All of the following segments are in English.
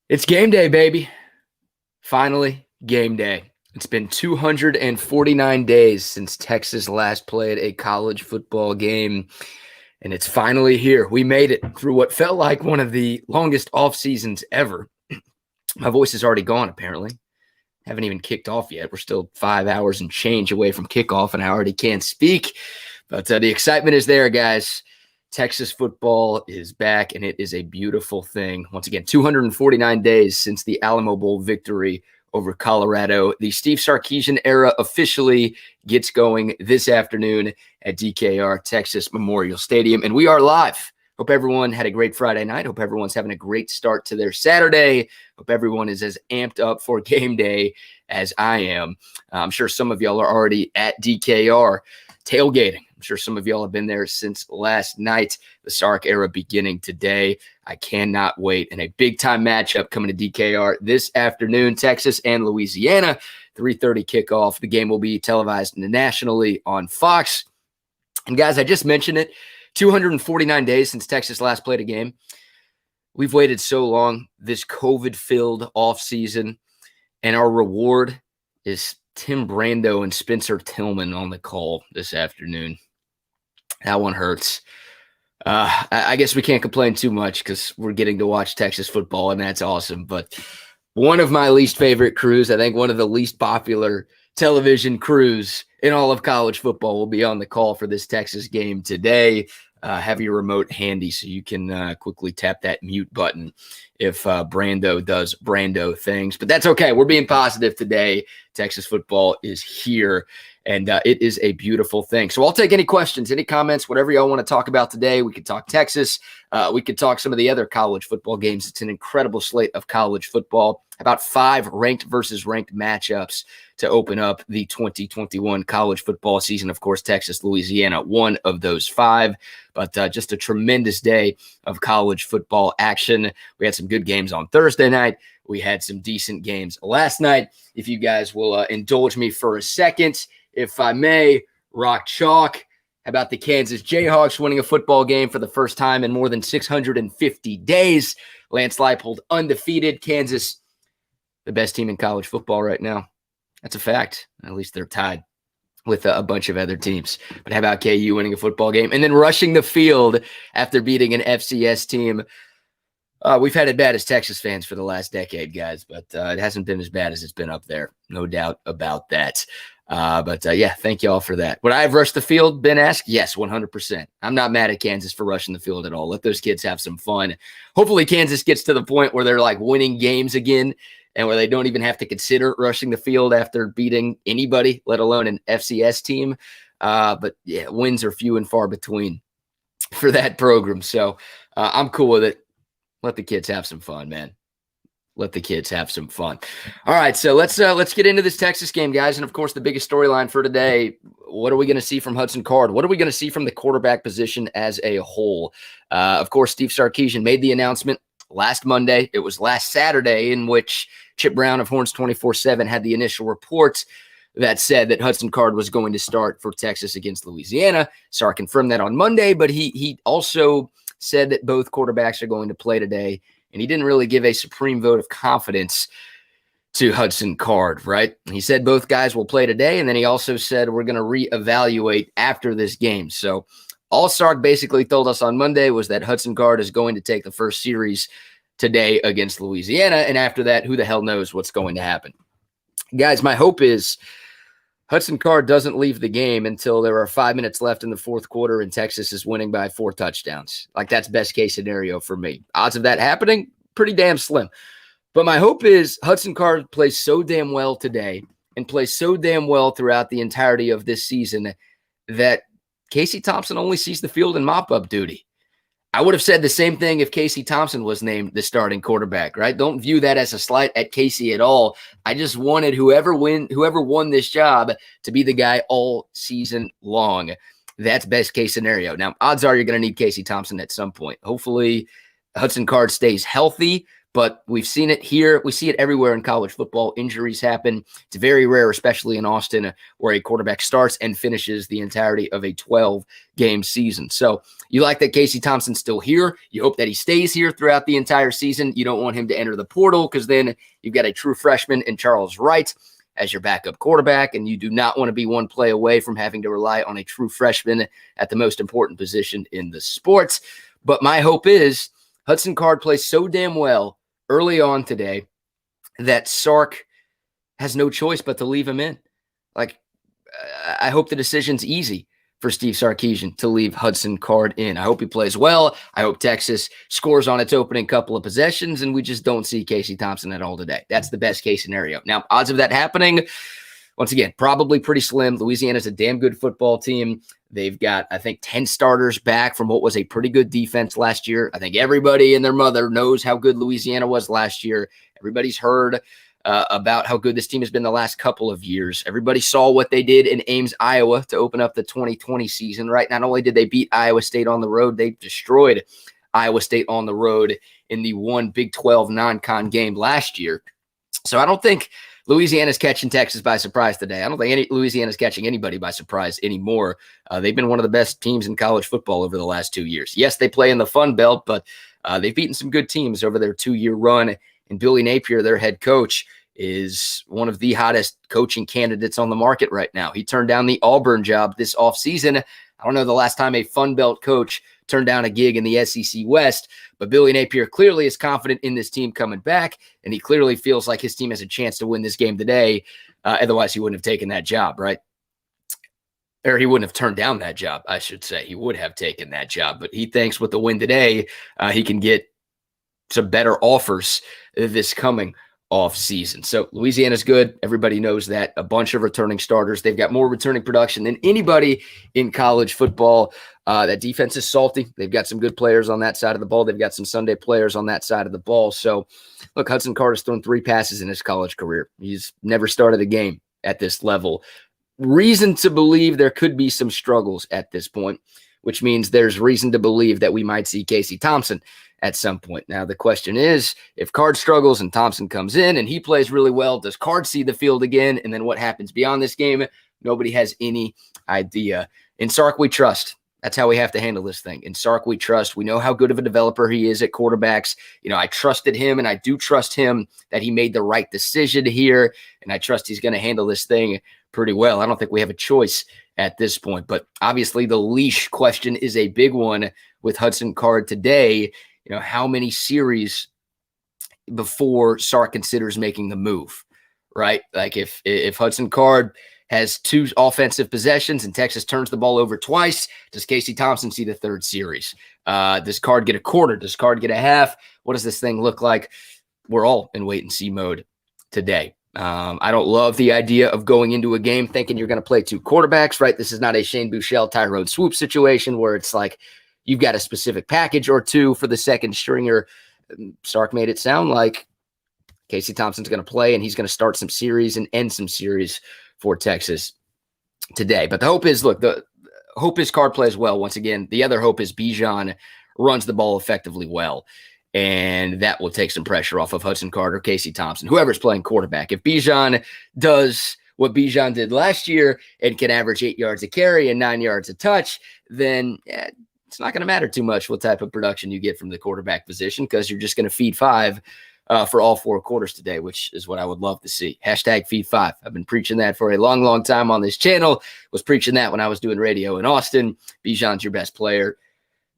It's game day, baby. Finally, game day. It's been 249 days since Texas last played a college football game, and it's finally here. We made it through what felt like one of the longest off seasons ever. My voice is already gone, apparently. Haven't even kicked off yet. We're still 5 hours and change away from kickoff, and I already can't speak. But the excitement is there, guys. Texas football is back, and it is a beautiful thing. Once again, 249 days since the Alamo Bowl victory over Colorado. The Steve Sarkisian era officially gets going this afternoon at DKR Texas Memorial Stadium, and we are live. Hope everyone had a great Friday night. Hope everyone's having a great start to their Saturday. Hope everyone is as amped up for game day as I am. I'm sure some of y'all are already at DKR tailgating. I'm sure some of y'all have been there since last night. The Sark era beginning today. I cannot wait. And a big-time matchup coming to DKR this afternoon, Texas and Louisiana, 3:30 kickoff. The game will be televised nationally on Fox. And guys, I just mentioned it, 249 days since Texas last played a game. We've waited so long, this COVID-filled offseason, and our reward is Tim Brando and Spencer Tillman on the call this afternoon. That one hurts. I guess we can't complain too much because we're getting to watch Texas football, and that's awesome. But one of my least favorite crews, I think one of the least popular television crews in all of college football, will be on the call for this Texas game today. Have your remote handy so you can quickly tap that mute button if Brando does Brando things. But that's okay. We're being positive today. Texas football is here, and it is a beautiful thing. So I'll take any questions, any comments, whatever y'all want to talk about today. We could talk Texas. We could talk some of the other college football games. It's an incredible slate of college football. About 5 ranked versus ranked matchups to open up the 2021 college football season. Of course, Texas-Louisiana, one of those 5. But just a tremendous day of college football action. We had some good games on Thursday night. We had some decent games last night. If you guys will indulge me for a second, if I may, rock chalk. How about the Kansas Jayhawks winning a football game for the first time in more than 650 days? Lance Leipold undefeated. Kansas, the best team in college football right now. That's a fact. At least they're tied with a bunch of other teams. But how about KU winning a football game and then rushing the field after beating an FCS team? We've had it bad as Texas fans for the last decade, guys, but it hasn't been as bad as it's been up there. No doubt about that. But yeah, thank you all for that. Would I have rushed the field, been asked? Yes, 100%. I'm not mad at Kansas for rushing the field at all. Let those kids have some fun. Hopefully Kansas gets to the point where they're like winning games again and where they don't even have to consider rushing the field after beating anybody, let alone an FCS team. But yeah, wins are few and far between for that program. So I'm cool with it. Let the kids have some fun, man. Let the kids have some fun. All right, so let's get into this Texas game, guys. And, of course, the biggest storyline for today, what are we going to see from Hudson Card? What are we going to see from the quarterback position as a whole? Of course, Steve Sarkisian made the announcement last Monday. It was last Saturday in which Chip Brown of Horns 24/7 had the initial report that said that Hudson Card was going to start for Texas against Louisiana. Sark confirmed that on Monday, but he also said that both quarterbacks are going to play today. And he didn't really give a supreme vote of confidence to Hudson Card, right? He said both guys will play today, and then he also said we're going to reevaluate after this game. So all Sark basically told us on Monday was that Hudson Card is going to take the first series today against Louisiana, and after that, who the hell knows what's going to happen. Guys, my hope is Hudson Card doesn't leave the game until there are 5 minutes left in the fourth quarter and Texas is winning by 4 touchdowns. Like, that's best case scenario for me. Odds of that happening, pretty damn slim. But my hope is Hudson Card plays so damn well today and plays so damn well throughout the entirety of this season that Casey Thompson only sees the field in mop-up duty. I would have said the same thing if Casey Thompson was named the starting quarterback, right? Don't view that as a slight at Casey at all. I just wanted whoever won this job to be the guy all season long. That's best case scenario. Now, odds are you're going to need Casey Thompson at some point. Hopefully, Hudson Card stays healthy, but we've seen it here. We see it everywhere in college football. Injuries happen. It's very rare, especially in Austin, where a quarterback starts and finishes the entirety of a 12-game season. So you like that Casey Thompson's still here. You hope that he stays here throughout the entire season. You don't want him to enter the portal because then you've got a true freshman in Charles Wright as your backup quarterback, and you do not want to be one play away from having to rely on a true freshman at the most important position in the sport. But my hope is Hudson Card plays so damn well early on today that Sark has no choice but to leave him in. Like, I hope the decision's easy for Steve Sarkisian to leave Hudson Card in. I hope he plays well. I hope Texas scores on its opening couple of possessions, and we just don't see Casey Thompson at all today. That's the best case scenario. Now, odds of that happening, once again, probably pretty slim. Louisiana's a damn good football team. They've got, I think, 10 starters back from what was a pretty good defense last year. I think everybody and their mother knows how good Louisiana was last year. Everybody's heard about how good this team has been the last couple of years. Everybody saw what they did in Ames, Iowa to open up the 2020 season, right? Not only did they beat Iowa State on the road, they destroyed Iowa State on the road in the one Big 12 non-con game last year. So I don't think Louisiana's catching Texas by surprise today. I don't think Louisiana's catching anybody by surprise anymore. They've been one of the best teams in college football over the last 2 years. Yes, they play in the Fun Belt, but they've beaten some good teams over their 2-year run. And Billy Napier, their head coach, is one of the hottest coaching candidates on the market right now. He turned down the Auburn job this offseason. I don't know the last time a Fun Belt coach turned down a gig in the SEC West, but Billy Napier clearly is confident in this team coming back, and he clearly feels like his team has a chance to win this game today. Otherwise, he wouldn't have taken that job, right? Or he wouldn't have turned down that job, I should say. He would have taken that job, but he thinks with the win today, he can get some better offers this coming off season. So Louisiana's good. Everybody knows that. A bunch of returning starters. They've got more returning production than anybody in college football. That defense is salty. They've got some good players on that side of the ball. They've got some Sunday players on that side of the ball. So look, Hudson Card has thrown 3 passes in his college career. He's never started a game at this level. Reason to believe there could be some struggles at this point, which means there's reason to believe that we might see Casey Thompson at some point. Now, the question is, if Card struggles and Thompson comes in and he plays really well, does Card see the field again? And then what happens beyond this game? Nobody has any idea. In Sark, we trust. That's how we have to handle this thing. In Sark, we trust. We know how good of a developer he is at quarterbacks. You know, I trusted him, and I do trust him that he made the right decision here, and I trust he's going to handle this thing pretty well. I don't think we have a choice at this point, but obviously the leash question is a big one with Hudson Card today. You know, how many series before Sark considers making the move, right? Like if Hudson Card has 2 offensive possessions and Texas turns the ball over twice, does Casey Thompson see the 3rd series? Does Card get a quarter? Does Card get a half? What does this thing look like? We're all in wait-and-see mode today. I don't love the idea of going into a game thinking you're going to play 2 quarterbacks, right? This is not a Shane Buechele, Tyrone Swoop situation where it's like you've got a specific package or 2 for the second stringer. Sark made it sound like Casey Thompson's going to play and he's going to start some series and end some series for Texas today. But the hope is, look, the hope is Card plays well. Once again, the other hope is Bijan runs the ball effectively well. And that will take some pressure off of Hudson Card or Casey Thompson, whoever's playing quarterback. If Bijan does what Bijan did last year and can average 8 yards a carry and 9 yards a touch, then it's not going to matter too much what type of production you get from the quarterback position because you're just going to feed 5 for all 4 quarters today, which is what I would love to see. Hashtag feed 5. I've been preaching that for a long, long time on this channel. Was preaching that when I was doing radio in Austin. Bijan's your best player.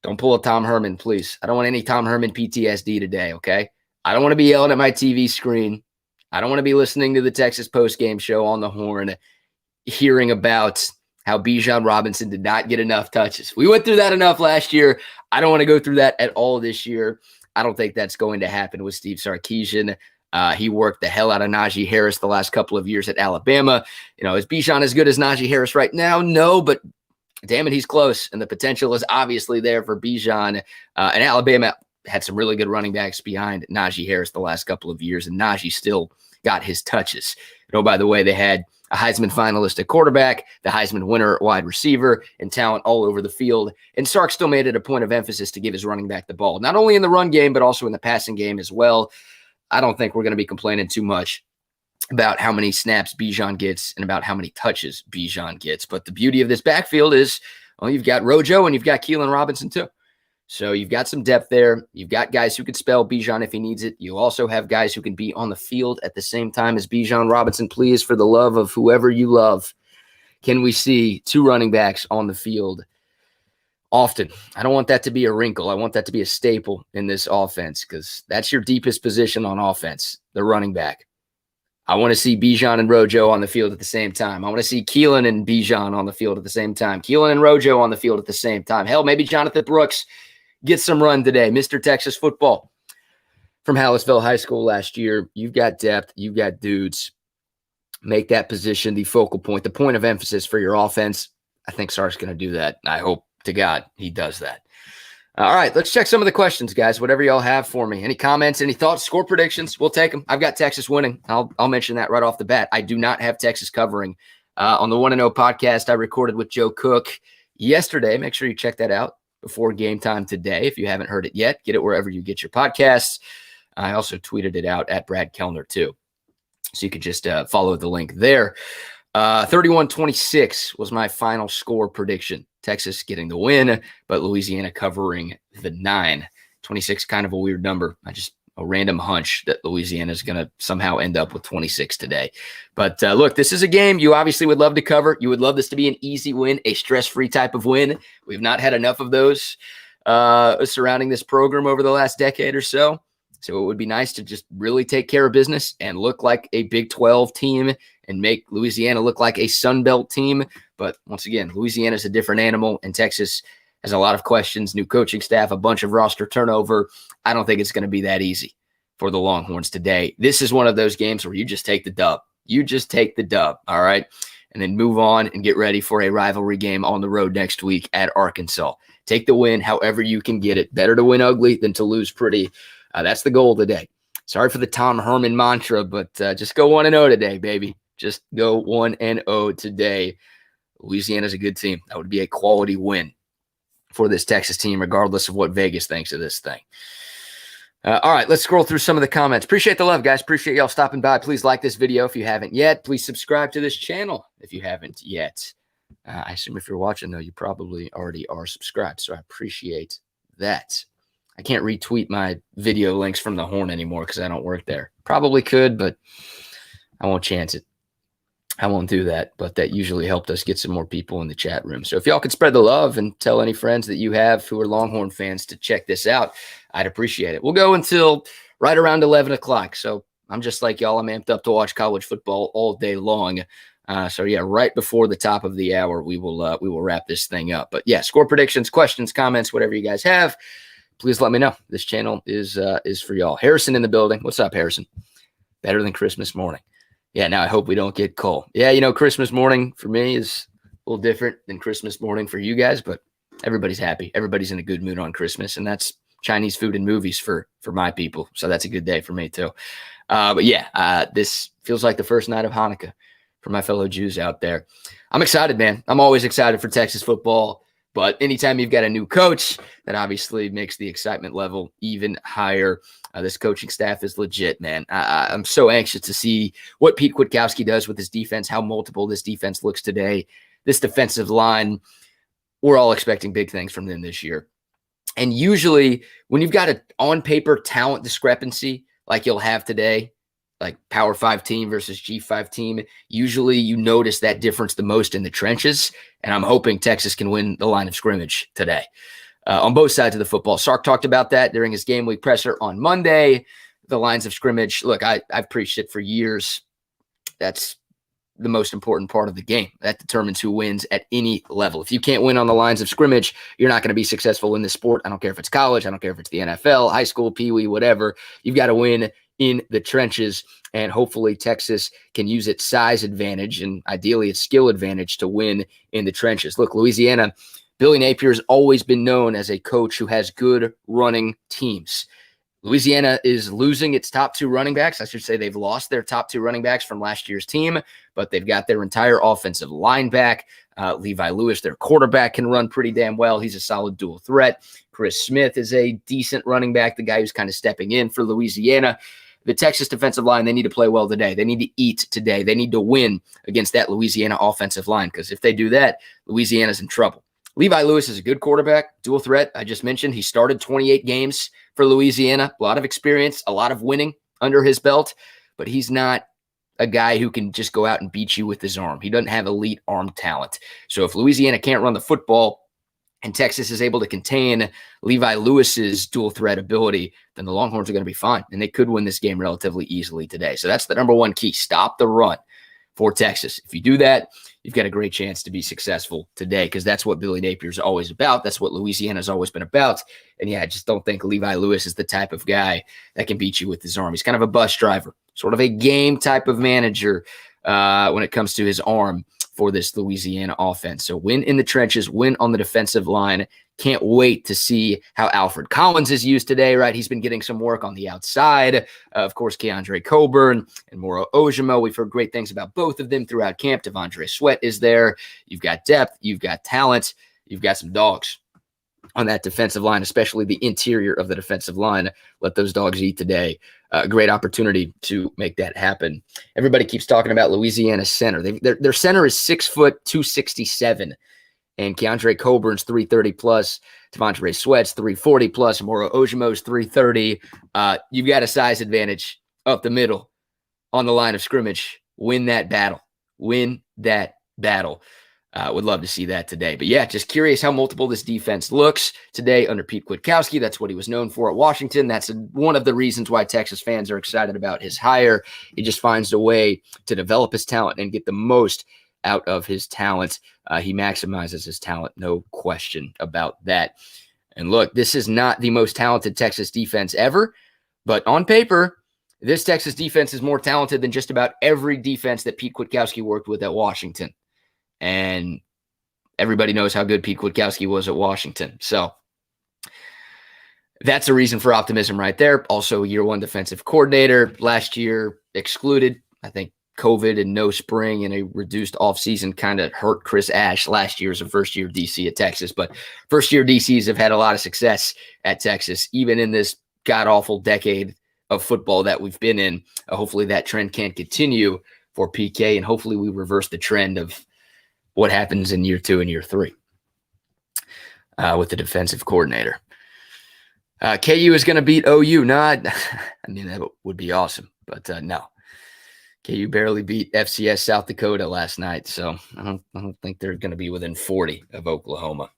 Don't pull a Tom Herman, please. I don't want any Tom Herman PTSD today, okay? I don't want to be yelling at my TV screen. I don't want to be listening to the Texas postgame show on the horn, hearing about how Bijan Robinson did not get enough touches. We went through that enough last year. I don't want to go through that at all this year. I don't think that's going to happen with Steve Sarkisian. He worked the hell out of Najee Harris the last couple of years at Alabama. You know, is Bijan as good as Najee Harris right now? No, but damn it, he's close, and the potential is obviously there for Bijan. And Alabama had some really good running backs behind Najee Harris the last couple of years, and Najee still got his touches. You know, by the way, they had a Heisman finalist at quarterback, the Heisman winner at wide receiver, and talent all over the field. And Sark still made it a point of emphasis to give his running back the ball, not only in the run game, but also in the passing game as well. I don't think we're going to be complaining too much about how many snaps Bijan gets and about how many touches Bijan gets. But the beauty of this backfield is, well, you've got Rojo and you've got Keelan Robinson too. So you've got some depth there. You've got guys who could spell Bijan if he needs it. You also have guys who can be on the field at the same time as Bijan Robinson. Please, for the love of whoever you love, can we see two running backs on the field often? I don't want that to be a wrinkle. I want that to be a staple in this offense because that's your deepest position on offense, the running back. I want to see Bijan and Rojo on the field at the same time. I want to see Keelan and Bijan on the field at the same time. Keelan and Rojo on the field at the same time. Hell, maybe Jonathan Brooks gets some run today. Mr. Texas football from Hallettsville High School last year. You've got depth. You've got dudes. Make that position the focal point, the point of emphasis for your offense. I think Sark's going to do that. I hope to God he does that. All right, let's check some of the questions, guys. Whatever y'all have for me. Any comments, any thoughts, score predictions, we'll take them. I've got Texas winning. I'll mention that right off the bat. I do not have Texas covering. On the 1-0 podcast I recorded with Joe Cook yesterday. Make sure you check that out before game time today. If you haven't heard it yet, get it wherever you get your podcasts. I also tweeted it out at Brad Kellner too. So you could just follow the link there. 31-26 was my final score prediction. Texas getting the win, but Louisiana covering the 9. 26, kind of a weird number. A random hunch that Louisiana is going to somehow end up with 26 today. But look, this is a game you obviously would love to cover. You would love this to be an easy win, a stress-free type of win. We've not had enough of those surrounding this program over the last decade or so. So it would be nice to just really take care of business and look like a Big 12 team and make Louisiana look like a Sun Belt team. But once again, Louisiana is a different animal, and Texas has a lot of questions, new coaching staff, a bunch of roster turnover. I don't think it's going to be that easy for the Longhorns today. This is one of those games where you just take the dub. You just take the dub, all right? And then move on and get ready for a rivalry game on the road next week at Arkansas. Take the win however you can get it. Better to win ugly than to lose pretty. That's the goal today. Sorry for the Tom Herman mantra, but just go 1-0 today, baby. Just go 1-0 today. Louisiana's a good team. That would be a quality win for this Texas team, regardless of what Vegas thinks of this thing. All right, let's scroll through some of the comments. Appreciate the love, guys. Appreciate y'all stopping by. Please like this video if you haven't yet. Please subscribe to this channel if you haven't yet. I assume if you're watching, though, you probably already are subscribed, so I appreciate that. I can't retweet my video links from the Horn anymore because I don't work there. Probably could, but I won't chance it. I won't do that, but that usually helped us get some more people in the chat room. So if y'all could spread the love and tell any friends that you have who are Longhorn fans to check this out, I'd appreciate it. We'll go until right around 11 o'clock. So I'm just like y'all. I'm amped up to watch college football all day long. So yeah, right before the top of the hour, we will wrap this thing up. But yeah, score predictions, questions, comments, whatever you guys have, please let me know. This channel is for y'all. Harrison in the building. What's up, Harrison? Better than Christmas morning. Yeah, now I hope we don't get cold. Yeah, Christmas morning for me is a little different than Christmas morning for you guys, but everybody's happy. Everybody's in a good mood on Christmas, and that's Chinese food and movies for my people. So that's a good day for me too. But yeah, this feels like the first night of Hanukkah for my fellow Jews out there. I'm excited, man. I'm always excited for Texas football. But anytime you've got a new coach, that obviously makes the excitement level even higher. This coaching staff is legit, man. I'm so anxious to see what Pete Kwiatkowski does with his defense, how multiple this defense looks today. This defensive line, we're all expecting big things from them this year. And usually when you've got an on-paper talent discrepancy like you'll have today, like Power 5 team versus G5 team, usually you notice that difference the most in the trenches, and I'm hoping Texas can win the line of scrimmage today on both sides of the football. Sark talked about that during his game week presser on Monday. The lines of scrimmage, look, I've preached it for years. That's the most important part of the game. That determines who wins at any level. If you can't win on the lines of scrimmage, you're not going to be successful in this sport. I don't care if it's college. I don't care if it's the NFL, high school, Pee-wee, whatever. You've got to win in the trenches, and hopefully Texas can use its size advantage and ideally its skill advantage to win in the trenches. Look, Louisiana, Billy Napier has always been known as a coach who has good running teams. Louisiana is losing its top 2 running backs. I should say they've lost their top 2 running backs from last year's team, but they've got their entire offensive line back. Levi Lewis, their quarterback, can run pretty damn well. He's a solid dual threat. Chris Smith is a decent running back, the guy who's kind of stepping in for Louisiana. The Texas defensive line, they need to play well today. They need to eat today. They need to win against that Louisiana offensive line, because if they do that, Louisiana's in trouble. Levi Lewis is a good quarterback, dual threat. I just mentioned he started 28 games for Louisiana, a lot of experience, a lot of winning under his belt, but he's not a guy who can just go out and beat you with his arm. He doesn't have elite arm talent. So if Louisiana can't run the football and Texas is able to contain Levi Lewis's dual threat ability, then the Longhorns are going to be fine, and they could win this game relatively easily today. So that's the number one key. Stop the run for Texas. If you do that, you've got a great chance to be successful today, because that's what Billy Napier's always about. That's what Louisiana's always been about. And yeah, I just don't think Levi Lewis is the type of guy that can beat you with his arm. He's kind of a bus driver, sort of a game type of manager when it comes to his arm for this Louisiana offense. So win in the trenches, win on the defensive line. Can't wait to see how Alfred Collins is used today, right? He's been getting some work on the outside. Of course, Keandre Coburn and Moro Ojimo. We've heard great things about both of them throughout camp. Devondre Sweat is there. You've got depth. You've got talent. You've got some dogs on that defensive line, especially the interior of the defensive line. Let those dogs eat today. Great opportunity to make that happen. Everybody keeps talking about Louisiana's center. Their center is 6 foot 267, and Keandre Coburn's 330 plus. Devondre Sweat's 340 plus. Moro Ojimo's 330. You've got a size advantage up the middle on the line of scrimmage. Win that battle. Win that battle. Would love to see that today. But yeah, just curious how multiple this defense looks today under Pete Kwiatkowski. That's what he was known for at Washington. That's one of the reasons why Texas fans are excited about his hire. He just finds a way to develop his talent and get the most out of his talent. He maximizes his talent, no question about that. And look, this is not the most talented Texas defense ever, but on paper, this Texas defense is more talented than just about every defense that Pete Kwiatkowski worked with at Washington. And everybody knows how good Pete Kwiatkowski was at Washington. So that's a reason for optimism right there. Also, year one defensive coordinator. Last year excluded. I think COVID and no spring and a reduced offseason kind of hurt Chris Ash last year as a first-year DC at Texas. But first-year DCs have had a lot of success at Texas, even in this god-awful decade of football that we've been in. Hopefully that trend can't continue for PK, and hopefully we reverse the trend of what happens in year 2 and year 3 with the defensive coordinator. KU is going to beat OU. I mean, that would be awesome, but no. KU barely beat FCS South Dakota last night, so I don't think they're going to be within 40 of Oklahoma.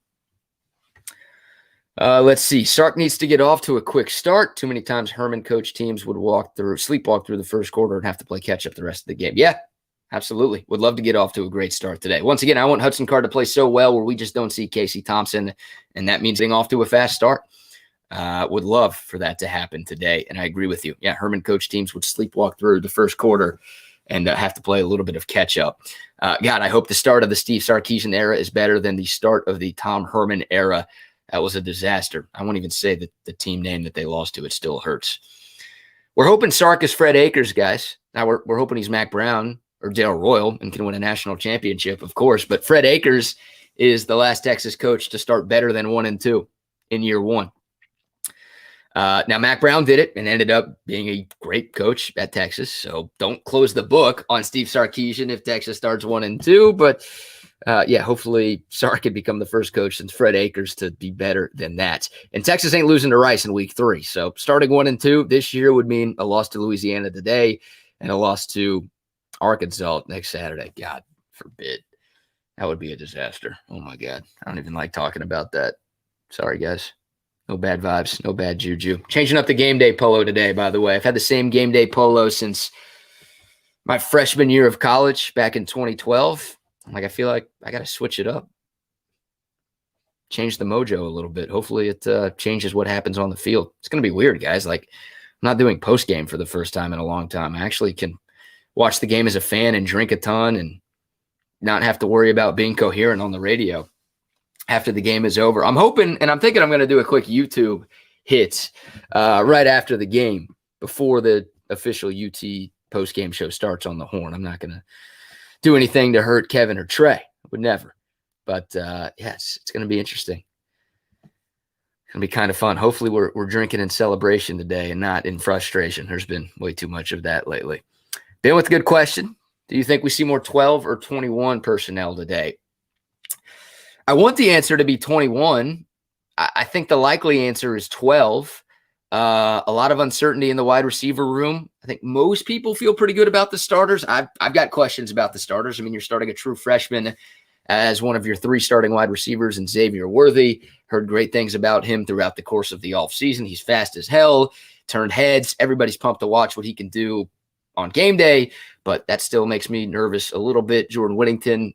Let's see. Sark needs to get off to a quick start. Too many times Herman coach teams would sleepwalk through the first quarter and have to play catch up the rest of the game. Yeah, absolutely. Would love to get off to a great start today. Once again, I want Hudson Card to play so well where we just don't see Casey Thompson, and that means getting off to a fast start. Would love for that to happen today, and I agree with you. Yeah, Herman coach teams would sleepwalk through the first quarter and have to play a little bit of catch-up. God, I hope the start of the Steve Sarkisian era is better than the start of the Tom Herman era. That was a disaster. I won't even say that the team name that they lost to. It still hurts. We're hoping Sark is Fred Akers, guys. Now we're hoping he's Mac Brown or Dale Royal and can win a national championship, of course. But Fred Akers is the last Texas coach to start better than 1-2 in year one. Now, Mac Brown did it and ended up being a great coach at Texas. So don't close the book on Steve Sarkisian if Texas starts 1-2. But yeah, hopefully Sark can become the first coach since Fred Akers to be better than that. And Texas ain't losing to Rice in week 3. So starting 1-2 this year would mean a loss to Louisiana today and a loss to Arkansas next Saturday. God forbid. That would be a disaster. Oh, my God. I don't even like talking about that. Sorry, guys. No bad vibes. No bad juju. Changing up the game day polo today, by the way. I've had the same game day polo since my freshman year of college back in 2012. I feel like I got to switch it up. Change the mojo a little bit. Hopefully it changes what happens on the field. It's going to be weird, guys. I'm not doing post-game for the first time in a long time. I actually can watch the game as a fan and drink a ton and not have to worry about being coherent on the radio after the game is over. I'm hoping, and I'm thinking I'm going to do a quick YouTube hit right after the game, before the official UT post-game show starts on the Horn. I'm not going to do anything to hurt Kevin or Trey. I would never. But, yes, it's going to be interesting. It's going to be kind of fun. Hopefully we're drinking in celebration today and not in frustration. There's been way too much of that lately. Ben with a good question. Do you think we see more 12 or 21 personnel today? I want the answer to be 21. I think the likely answer is 12. A lot of uncertainty in the wide receiver room. I think most people feel pretty good about the starters. I've got questions about the starters. I mean, you're starting a true freshman as one of your 3 starting wide receivers in Xavier Worthy. Heard great things about him throughout the course of the offseason. He's fast as hell, turned heads. Everybody's pumped to watch what he can do on game day, but that still makes me nervous a little bit. Jordan Whittington,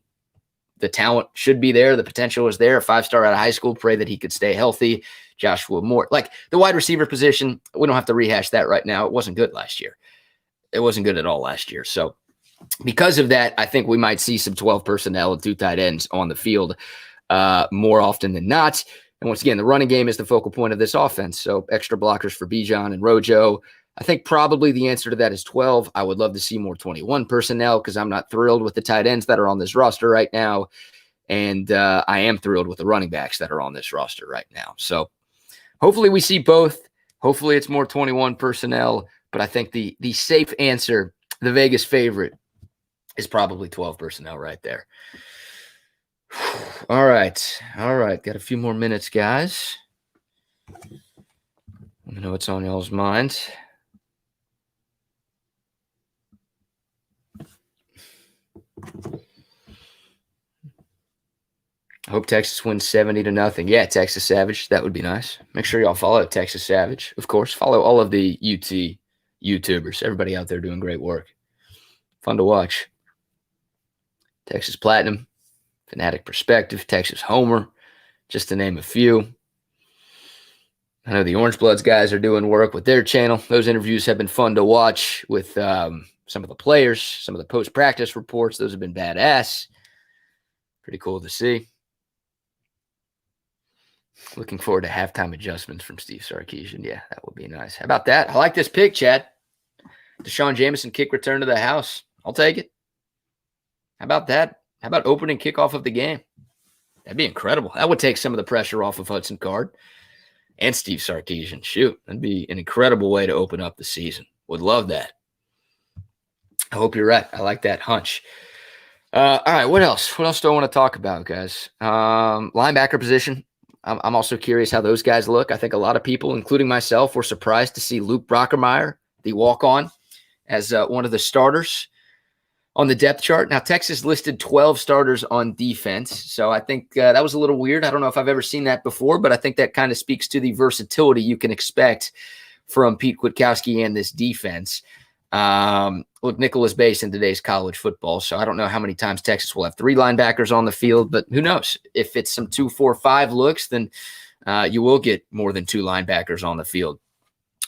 the talent should be there. The potential is there. A 5-star out of high school. Pray that he could stay healthy. Joshua Moore. Like the wide receiver position, we don't have to rehash that right now. It wasn't good last year. It wasn't good at all last year. So because of that, I think we might see some 12 personnel and 2 tight ends on the field more often than not. And once again, the running game is the focal point of this offense. So extra blockers for Bijan and Rojo. I think probably the answer to that is 12. I would love to see more 21 personnel because I'm not thrilled with the tight ends that are on this roster right now. And I am thrilled with the running backs that are on this roster right now. So hopefully we see both. Hopefully it's more 21 personnel. But I think the safe answer, the Vegas favorite, is probably 12 personnel right there. All right. Got a few more minutes, guys. Let me know what's on y'all's minds. I hope Texas wins 70-0. Yeah, Texas Savage. That would be nice. Make sure y'all follow Texas Savage. Of course, follow all of the UT YouTubers. Everybody out there doing great work. Fun to watch. Texas Platinum, Fanatic Perspective, Texas Homer, just to name a few. I know the Orange Bloods guys are doing work with their channel. Those interviews have been fun to watch with some of the players, some of the post-practice reports. Those have been badass. Pretty cool to see. Looking forward to halftime adjustments from Steve Sarkisian. Yeah, that would be nice. How about that? I like this pick, Chad. Deshaun Jameson kick return to the house. I'll take it. How about that? How about opening kickoff of the game? That'd be incredible. That would take some of the pressure off of Hudson Card and Steve Sarkisian. Shoot, that'd be an incredible way to open up the season. Would love that. I hope you're right. I like that hunch. All right, what else? What else do I want to talk about, guys? Linebacker position. I'm also curious how those guys look. I think a lot of people, including myself, were surprised to see Luke Brockermeyer, the walk-on, as one of the starters on the depth chart. Now, Texas listed 12 starters on defense, so I think that was a little weird. I don't know if I've ever seen that before, but I think that kind of speaks to the versatility you can expect from Pete Kwiatkowski and this defense. Look, nickel is based in today's college football, so I don't know how many times Texas will have 3 linebackers on the field, but who knows? If it's some 2-4-5 looks, then you will get more than 2 linebackers on the field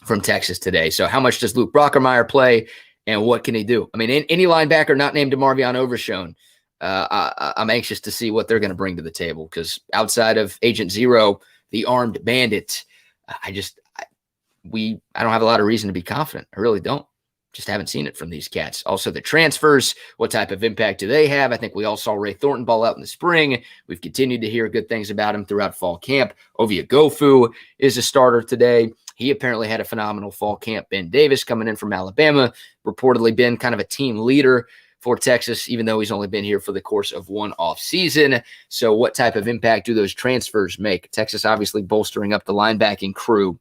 from Texas today. So how much does Luke Brockermeyer play, and what can he do? I mean, any linebacker not named DeMarvion Overshone, I'm anxious to see what they're going to bring to the table, because outside of Agent Zero, the armed bandit, I don't have a lot of reason to be confident. I really don't. Just haven't seen it from these cats. Also, the transfers, what type of impact do they have? I think we all saw Ray Thornton ball out in the spring. We've continued to hear good things about him throughout fall camp. Ovia Gofu is a starter today. He apparently had a phenomenal fall camp. Ben Davis coming in from Alabama, reportedly been kind of a team leader for Texas, even though he's only been here for the course of one off season. So what type of impact do those transfers make? Texas obviously bolstering up the linebacking crew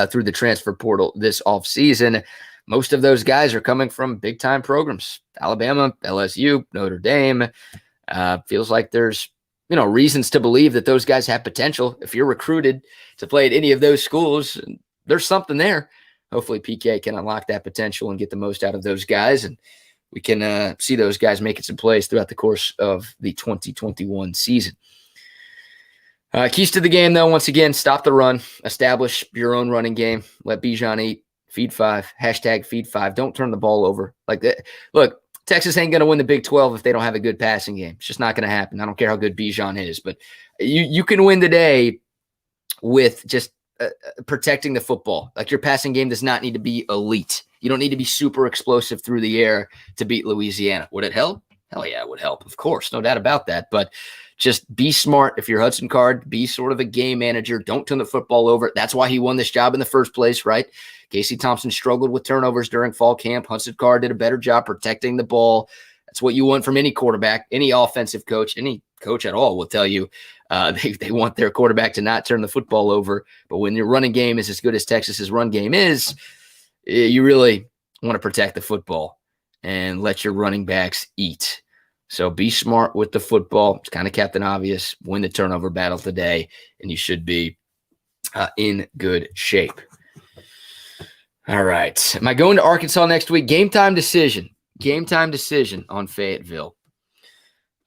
through the transfer portal this off season. Most of those guys are coming from big-time programs. Alabama, LSU, Notre Dame. Feels like there's, reasons to believe that those guys have potential. If you're recruited to play at any of those schools, there's something there. Hopefully PK can unlock that potential and get the most out of those guys, and we can see those guys making some plays throughout the course of the 2021 season. Keys to the game, though, once again, stop the run. Establish your own running game. Let Bijan eat. Feed 5, #feed 5. Don't turn the ball over like that. Look, Texas ain't going to win the Big 12 if they don't have a good passing game. It's just not going to happen. I don't care how good Bijan is, but you can win the day with just protecting the football. Like, your passing game does not need to be elite. You don't need to be super explosive through the air to beat Louisiana. Would it help? Hell yeah, it would help. Of course, no doubt about that. But just be smart. If you're Hudson Card, be sort of a game manager. Don't turn the football over. That's why he won this job in the first place, right? Casey Thompson struggled with turnovers during fall camp. Hudson Card did a better job protecting the ball. That's what you want from any quarterback, any offensive coach, any coach at all will tell you they want their quarterback to not turn the football over. But when your running game is as good as Texas's run game is, you really want to protect the football and let your running backs eat. So be smart with the football. It's kind of Captain Obvious. Win the turnover battle today, and you should be in good shape. All right. Am I going to Arkansas next week? Game time decision. Game time decision on Fayetteville.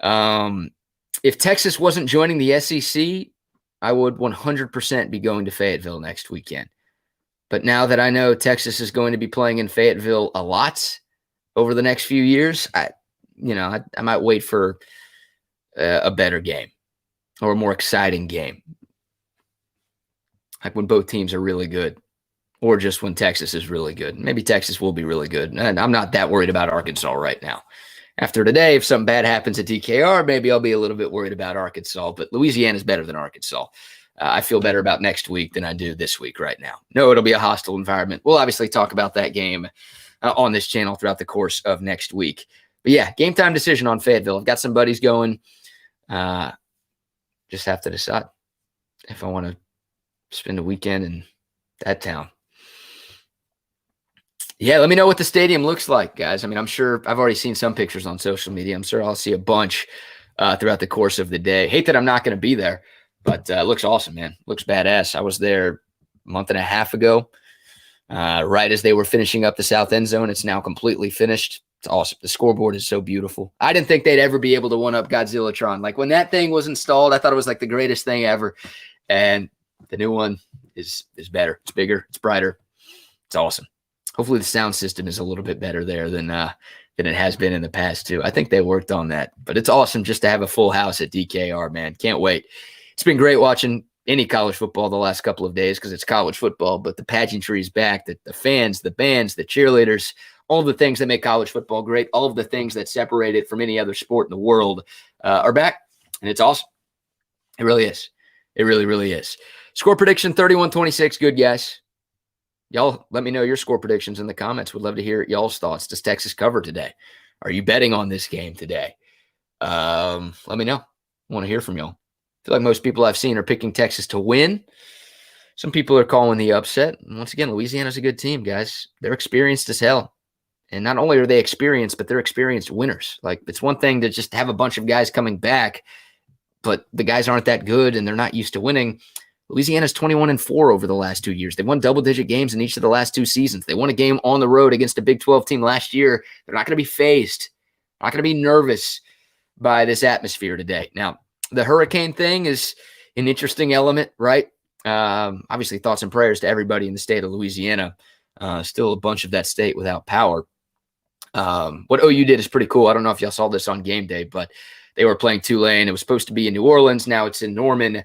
If Texas wasn't joining the SEC, I would 100% be going to Fayetteville next weekend. But now that I know Texas is going to be playing in Fayetteville a lot over the next few years, I might wait for a better game or a more exciting game. Like when both teams are really good, or just when Texas is really good. Maybe Texas will be really good. And I'm not that worried about Arkansas right now. After today, if something bad happens at DKR, maybe I'll be a little bit worried about Arkansas. But Louisiana is better than Arkansas. I feel better about next week than I do this week right now. No, it'll be a hostile environment. We'll obviously talk about that game on this channel throughout the course of next week. But yeah, game time decision on Fayetteville. I've got some buddies going. Just have to decide if I want to spend a weekend in that town. Yeah, let me know what the stadium looks like, guys. I mean, I'm sure I've already seen some pictures on social media. I'm sure I'll see a bunch throughout the course of the day. Hate that I'm not going to be there, but it looks awesome, man. Looks badass. I was there a month and a half ago, right as they were finishing up the south end zone. It's now completely finished. It's awesome. The scoreboard is so beautiful. I didn't think they'd ever be able to one-up Godzillatron. Like, when that thing was installed, I thought it was like the greatest thing ever. And the new one is better. It's bigger. It's brighter. It's awesome. Hopefully the sound system is a little bit better there than it has been in the past too. I think they worked on that, but it's awesome just to have a full house at DKR, man. Can't wait. It's been great watching any college football the last couple of days because it's college football, but the pageantry is back. The fans, the bands, the cheerleaders, all of the things that make college football great, all of the things that separate it from any other sport in the world are back, and it's awesome. It really is. It really, really is. Score prediction 31-26. Good, guys. Y'all let me know your score predictions in the comments. Would love to hear y'all's thoughts. Does Texas cover today? Are you betting on this game today? Let me know. I want to hear from y'all. I feel like most people I've seen are picking Texas to win. Some people are calling the upset. And once again, Louisiana's a good team, guys. They're experienced as hell. And not only are they experienced, but they're experienced winners. Like, it's one thing to just have a bunch of guys coming back, but the guys aren't that good and they're not used to winning. Louisiana's 21-4 over the last 2 years. They won double-digit games in each of the last 2 seasons. They won a game on the road against a Big 12 team last year. They're not going to be fazed. Not going to be nervous by this atmosphere today. Now, the hurricane thing is an interesting element, right? Obviously, thoughts and prayers to everybody in the state of Louisiana. Still a bunch of that state without power. What OU did is pretty cool. I don't know if y'all saw this on game day, but they were playing Tulane. It was supposed to be in New Orleans. Now it's in Norman.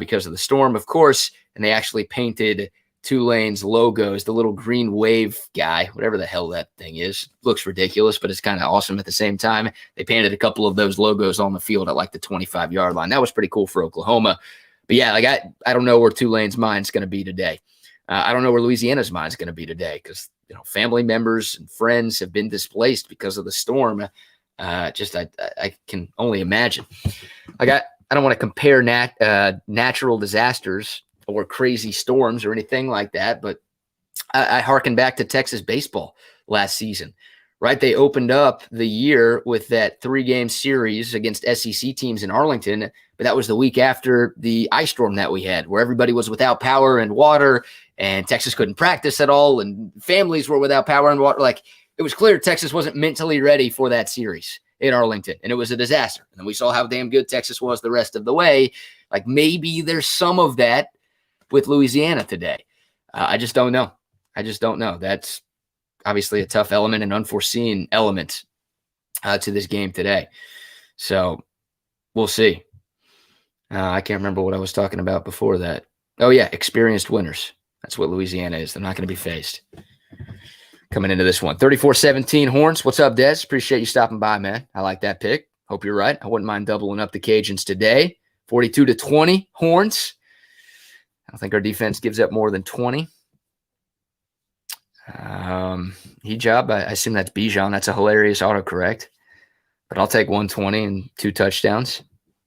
Because of the storm, of course, and they actually painted Tulane's logos, the little green wave guy, whatever the hell that thing is. Looks ridiculous, but it's kind of awesome at the same time. They painted a couple of those logos on the field at like the 25-yard line. That was pretty cool for Oklahoma. But yeah, like I don't know where Tulane's mind's going to be today. I don't know where Louisiana's mind's going to be today because, family members and friends have been displaced because of the storm. I can only imagine. I don't want to compare natural disasters or crazy storms or anything like that, but I hearken back to Texas baseball last season, right? They opened up the year with that 3-game series against SEC teams in Arlington, but that was the week after the ice storm that we had, where everybody was without power and water, and Texas couldn't practice at all, and families were without power and water. Like, it was clear Texas wasn't mentally ready for that series in Arlington, and it was a disaster. And then we saw how damn good Texas was the rest of the way. Like, maybe there's some of that with Louisiana today. I just don't know. That's obviously a tough element, an unforeseen element to this game today. So we'll see. I can't remember what I was talking about before that. Oh, yeah, experienced winners. That's what Louisiana is. They're not going to be faced. Coming into this one. 34-17 Horns. What's up, Des? Appreciate you stopping by, man. I like that pick. Hope you're right. I wouldn't mind doubling up the Cajuns today. 42-20 Horns. I don't think our defense gives up more than 20. Hijab, I assume that's Bijan. That's a hilarious autocorrect. But I'll take 120 and 2 touchdowns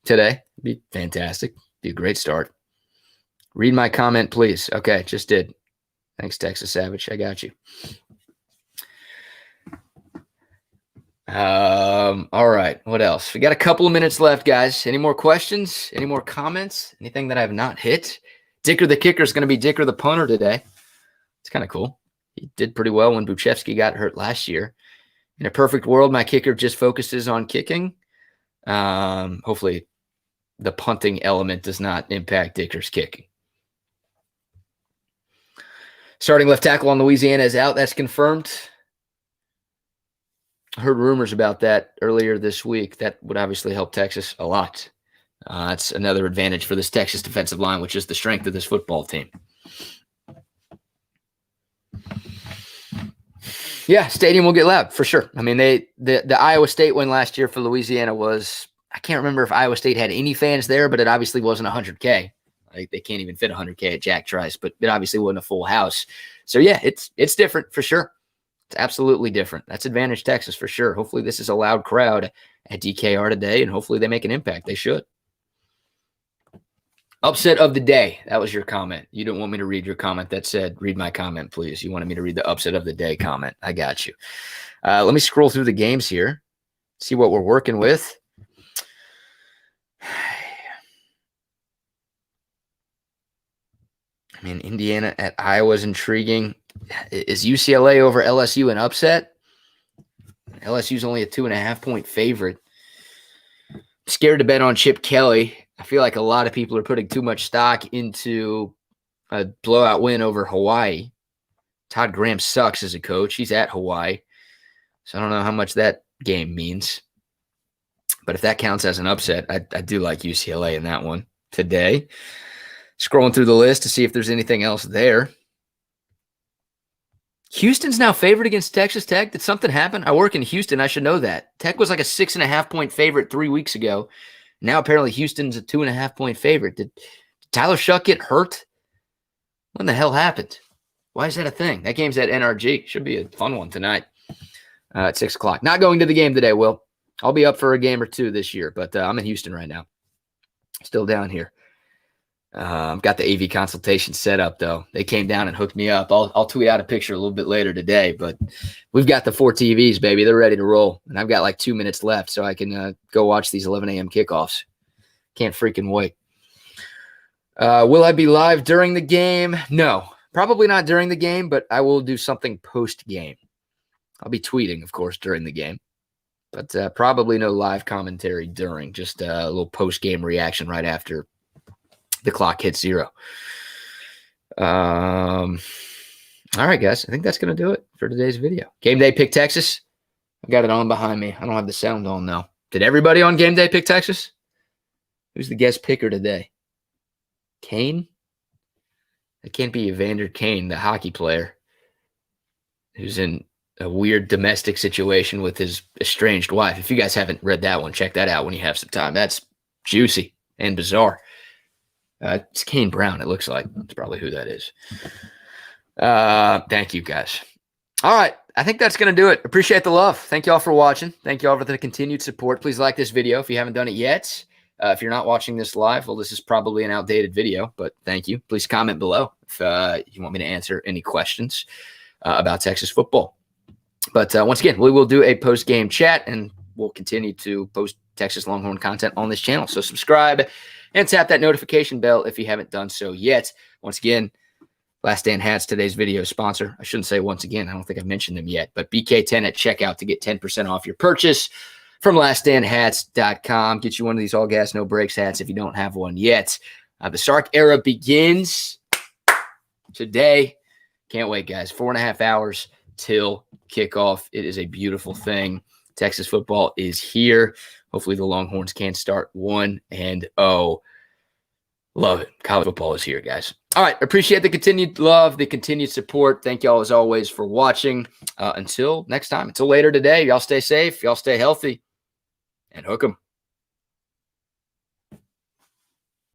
today. Be fantastic. Be a great start. Read my comment, please. Okay, just did. Thanks, Texas Savage. I got you. All right. What else? We got a couple of minutes left, guys. Any more questions? Any more comments? Anything that I have not hit? Dicker the kicker is going to be Dicker the punter today. It's kind of cool. He did pretty well when Buchevsky got hurt last year. In a perfect world, my kicker just focuses on kicking. Hopefully the punting element does not impact Dicker's kicking. Starting left tackle on Louisiana is out. That's confirmed. I heard rumors about that earlier this week. That would obviously help Texas a lot. That's another advantage for this Texas defensive line, which is the strength of this football team. Yeah, stadium will get loud for sure. I mean, the Iowa State win last year for Louisiana was, I can't remember if Iowa State had any fans there, but it obviously wasn't 100K. Like, they can't even fit 100K at Jack Trice, but it obviously wasn't a full house. So yeah, it's different for sure. It's absolutely different. That's advantage Texas for sure. Hopefully this is a loud crowd at DKR today, and hopefully they make an impact. They should. Upset of the day. That was your comment. You didn't want me to read your comment that said, read my comment, please. You wanted me to read the upset of the day comment. I got you. Let me scroll through the games here, see what we're working with. I mean, Indiana at Iowa is intriguing. Is UCLA over LSU an upset? LSU's only a 2.5-point favorite. I'm scared to bet on Chip Kelly. I feel like a lot of people are putting too much stock into a blowout win over Hawaii. Todd Graham sucks as a coach. He's at Hawaii. So I don't know how much that game means. But if that counts as an upset, I do like UCLA in that one today. Scrolling through the list to see if there's anything else there. Houston's now favored against Texas Tech. Did something happen? I work in Houston. I should know that. Tech was like a 6.5-point favorite 3 weeks ago. Now apparently Houston's a 2.5-point favorite. Did Tyler Shuck get hurt? What the hell happened? Why is that a thing? That game's at NRG. Should be a fun one tonight at 6 o'clock. Not going to the game today, Will. I'll be up for a game or two this year, but I'm in Houston right now. Still down here. Got the AV consultation set up, though. They came down and hooked me up. I'll tweet out a picture a little bit later today, but we've got the 4 TVs, baby. They're ready to roll, and I've got like 2 minutes left, so I can go watch these 11 a.m. kickoffs. Can't freaking wait. Will I be live during the game? No, probably not during the game, but I will do something post-game. I'll be tweeting, of course, during the game, but probably no live commentary during, just a little post-game reaction right after the clock hits 0. All right, guys. I think that's going to do it for today's video. Game Day pick Texas. I got it on behind me. I don't have the sound on now. Did everybody on Game Day pick Texas? Who's the guest picker today? Kane? It can't be Evander Kane, the hockey player, who's in a weird domestic situation with his estranged wife. If you guys haven't read that one, check that out when you have some time. That's juicy and bizarre. It's Kane Brown, it looks like. That's probably who that is. Thank you, guys. All right. I think that's going to do it. Appreciate the love. Thank you all for watching. Thank you all for the continued support. Please like this video if you haven't done it yet. If you're not watching this live, well, this is probably an outdated video, but thank you. Please comment below if you want me to answer any questions about Texas football. But once again, we will do a post-game chat, and we'll continue to post Texas Longhorn content on this channel. So subscribe and tap that notification bell if you haven't done so yet. Once again, Last Stand Hats, today's video sponsor. I shouldn't say once again. I don't think I've mentioned them yet. But BK10 at checkout to get 10% off your purchase from laststandhats.com. Get you one of these all gas, no brakes hats if you don't have one yet. The Sark era begins today. Can't wait, guys. 4.5 hours till kickoff. It is a beautiful thing. Texas football is here. Hopefully the Longhorns can start 1-0. Love it. College football is here, guys. All right. Appreciate the continued love, the continued support. Thank y'all as always for watching. Until next time, until later today, y'all stay safe, y'all stay healthy, and hook 'em.